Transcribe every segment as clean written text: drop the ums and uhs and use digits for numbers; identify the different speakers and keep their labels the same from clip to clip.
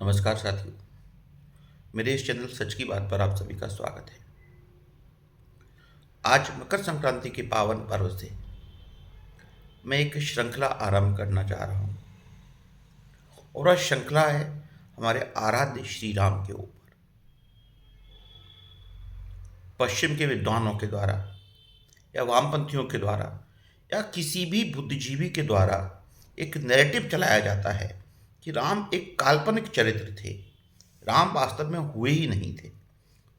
Speaker 1: नमस्कार साथियों। मेरे इस चैनल सच की बात पर आप सभी का स्वागत है। आज मकर संक्रांति के पावन पर्व से मैं एक श्रृंखला आरंभ करना चाह रहा हूँ और वह श्रृंखला है हमारे आराध्य श्री राम के ऊपर। पश्चिम के विद्वानों के द्वारा या वामपंथियों के द्वारा या किसी भी बुद्धिजीवी के द्वारा एक नैरेटिव चलाया जाता है कि राम एक काल्पनिक चरित्र थे। राम वास्तव में हुए ही नहीं थे।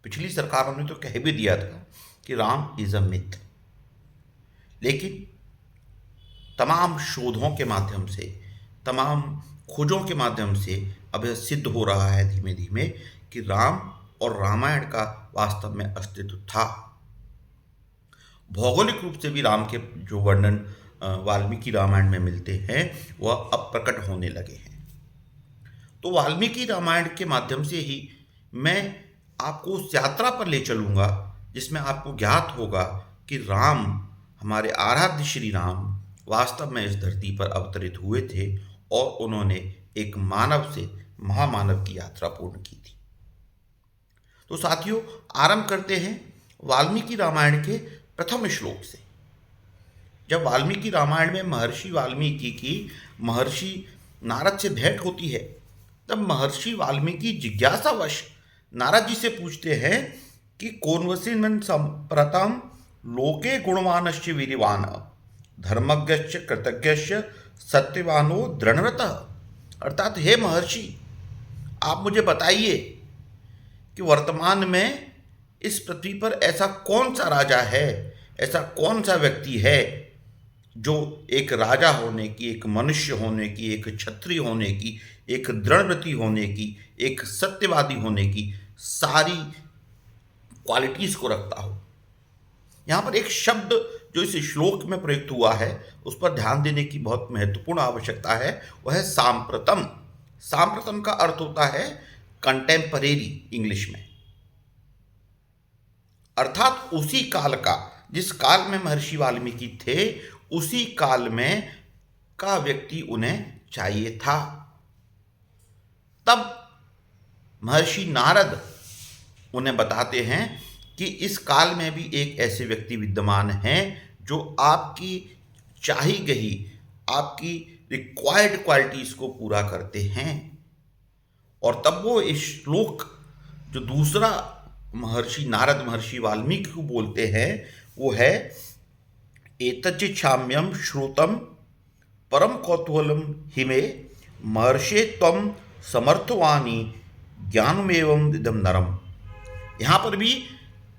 Speaker 1: पिछली सरकारों ने तो कह भी दिया था कि राम इज अ मिथ। लेकिन तमाम शोधों के माध्यम से, तमाम खोजों के माध्यम से अब यह सिद्ध हो रहा है धीमे धीमे कि राम और रामायण का वास्तव में अस्तित्व था। भौगोलिक रूप से भी राम के जो वर्णन वाल्मीकि रामायण में मिलते हैं वह अब प्रकट होने लगे हैं। तो वाल्मीकि रामायण के माध्यम से ही मैं आपको उस यात्रा पर ले चलूंगा जिसमें आपको ज्ञात होगा कि राम, हमारे आराध्य श्री राम, वास्तव में इस धरती पर अवतरित हुए थे और उन्होंने एक मानव से महामानव की यात्रा पूर्ण की थी। तो साथियों, आरंभ करते हैं वाल्मीकि रामायण के प्रथम श्लोक से। जब वाल्मीकि रामायण में महर्षि वाल्मीकि की महर्षि नारद से भेंट होती है, तब महर्षि वाल्मीकि जिज्ञासावश नारद जी से पूछते हैं कि कौन्वस्मिन् संप्रतम लोके गुणवानश्च वीर्यवान धर्मज्ञश्च कृतज्ञश्च सत्यवानो दृढ़व्रतः। अर्थात हे महर्षि, आप मुझे बताइए कि वर्तमान में इस पृथ्वी पर ऐसा कौन सा राजा है, ऐसा कौन सा व्यक्ति है जो एक राजा होने की, एक मनुष्य होने की, एक क्षत्रिय होने की, एक दृढ़व्रती होने की, एक सत्यवादी होने की सारी क्वालिटीज को रखता हो। यहाँ पर एक शब्द जो इस श्लोक में प्रयुक्त हुआ है उस पर ध्यान देने की बहुत महत्वपूर्ण आवश्यकता है, वह है सांप्रतम। सांप्रतम का अर्थ होता है कंटेम्परेरी इंग्लिश में, अर्थात उसी काल का, जिस काल में महर्षि वाल्मीकि थे उसी काल में का व्यक्ति उन्हें चाहिए था। तब महर्षि नारद उन्हें बताते हैं कि इस काल में भी एक ऐसे व्यक्ति विद्यमान हैं जो आपकी चाही गई, आपकी रिक्वायर्ड क्वालिटीज को पूरा करते हैं। और तब वो इस श्लोक जो दूसरा महर्षि नारद महर्षि वाल्मीकि को बोलते हैं वो है एतच्चिच्छाम्यं श्रुतं परम कौतूहलम हिमे महर्षे त्वं समर्थवानी ज्ञानमेवं इदं नरम। यहाँ पर भी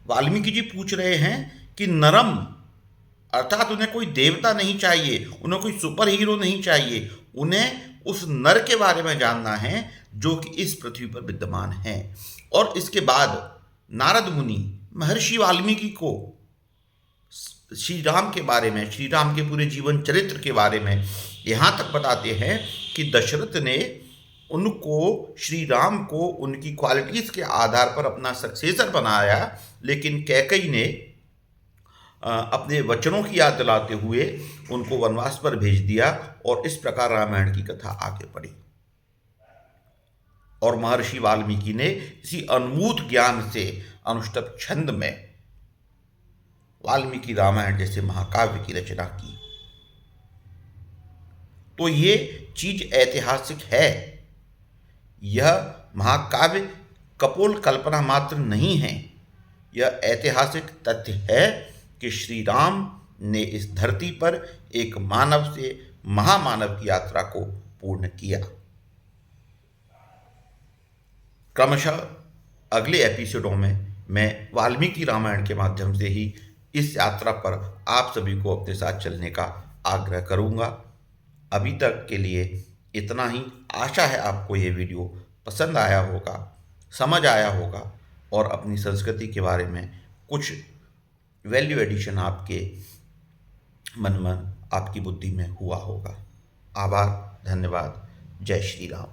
Speaker 1: वाल्मीकि जी पूछ रहे हैं कि नरम अर्थात उन्हें कोई देवता नहीं चाहिए, उन्हें कोई सुपर हीरो नहीं चाहिए, उन्हें उस नर के बारे में जानना है जो कि इस पृथ्वी पर विद्यमान है। और इसके बाद नारद मुनि महर्षि वाल्मीकि को श्री राम के बारे में, श्री राम के पूरे जीवन चरित्र के बारे में यहाँ तक बताते हैं कि दशरथ ने उनको, श्री राम को, उनकी क्वालिटीज के आधार पर अपना सक्सेसर बनाया, लेकिन कैकेयी ने अपने वचनों की याद दिलाते हुए उनको वनवास पर भेज दिया और इस प्रकार रामायण की कथा आगे बढ़ी। और महर्षि वाल्मीकि ने इसी अनूठ ज्ञान से अनुष्टुप छंद में वाल्मीकि रामायण जैसे महाकाव्य की रचना की। तो ये चीज ऐतिहासिक है। यह महाकाव्य कपोल कल्पना मात्र नहीं है, यह ऐतिहासिक तथ्य है कि श्री राम ने इस धरती पर एक मानव से महामानव की यात्रा को पूर्ण किया। क्रमशः अगले एपिसोडों में मैं वाल्मीकि रामायण के माध्यम से ही इस यात्रा पर आप सभी को अपने साथ चलने का आग्रह करूंगा। अभी तक के लिए इतना ही। आशा है आपको ये वीडियो पसंद आया होगा, समझ आया होगा और अपनी संस्कृति के बारे में कुछ वैल्यू एडिशन आपके मन में, आपकी बुद्धि में हुआ होगा। आभार, धन्यवाद, जय श्री राम।